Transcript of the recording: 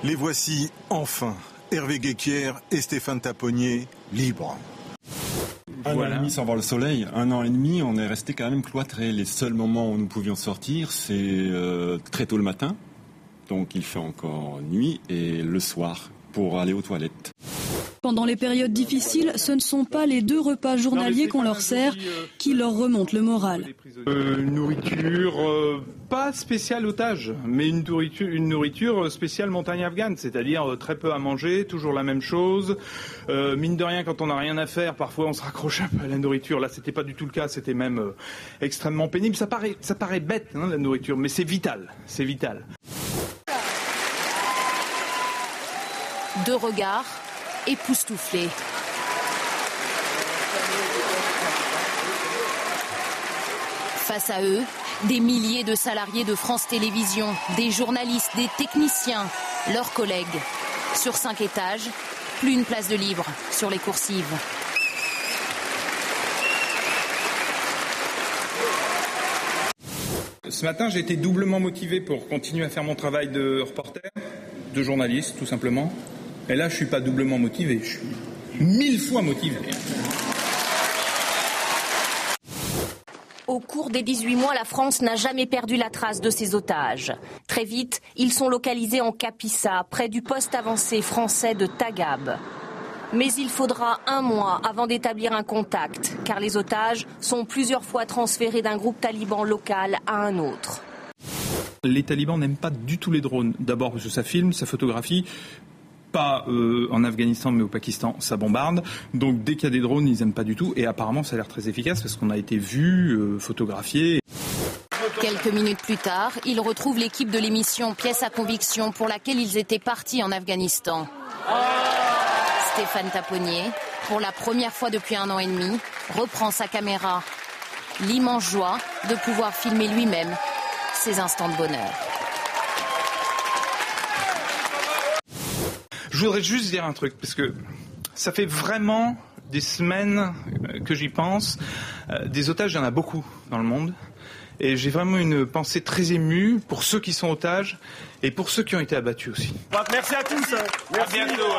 Les voici enfin, Hervé Guéquière et Stéphane Taponnier, libres. Un an et demi sans voir le soleil, un an et demi, on est resté quand même cloîtrés. Les seuls moments où nous pouvions sortir, c'est très tôt le matin, donc il fait encore nuit, et le soir pour aller aux toilettes. Pendant les périodes difficiles, ce ne sont pas les 2 repas journaliers qu'on leur sert qui leur remontent le moral. Une nourriture pas spéciale otage, mais une nourriture spéciale montagne afghane, c'est-à-dire très peu à manger, toujours la même chose. Mine de rien, quand on n'a rien à faire, parfois on se raccroche un peu à la nourriture. Là, c'était pas du tout le cas, c'était même extrêmement pénible. Ça paraît bête, hein, la nourriture, mais c'est vital, c'est vital. 2 regards époustouflés. Face à eux, des milliers de salariés de France Télévisions, des journalistes, des techniciens, leurs collègues. Sur 5 étages, plus une place de libre sur les coursives. Ce matin, j'ai été doublement motivé pour continuer à faire mon travail de reporter, de journaliste, tout simplement. Et là, je ne suis pas doublement motivé, je suis 1000 fois motivé. Au cours des 18 mois, la France n'a jamais perdu la trace de ses otages. Très vite, ils sont localisés en Kapisa, près du poste avancé français de Tagab. Mais il faudra 1 mois avant d'établir un contact, car les otages sont plusieurs fois transférés d'un groupe taliban local à un autre. Les talibans n'aiment pas du tout les drones. D'abord parce que ça filme, ça photographie. Pas en Afghanistan mais au Pakistan, ça bombarde. Donc dès qu'il y a des drones, ils n'aiment pas du tout. Et apparemment, ça a l'air très efficace parce qu'on a été vu, photographié. Quelques minutes plus tard, ils retrouvent l'équipe de l'émission Pièce à conviction pour laquelle ils étaient partis en Afghanistan. Stéphane Taponnier, pour la première fois depuis 1 an et demi, reprend sa caméra. L'immense joie de pouvoir filmer lui-même ses instants de bonheur. Je voudrais juste dire un truc, parce que ça fait vraiment des semaines que j'y pense. Des otages, il y en a beaucoup dans le monde. Et j'ai vraiment une pensée très émue pour ceux qui sont otages et pour ceux qui ont été abattus aussi. Merci à tous. Merci. À bientôt.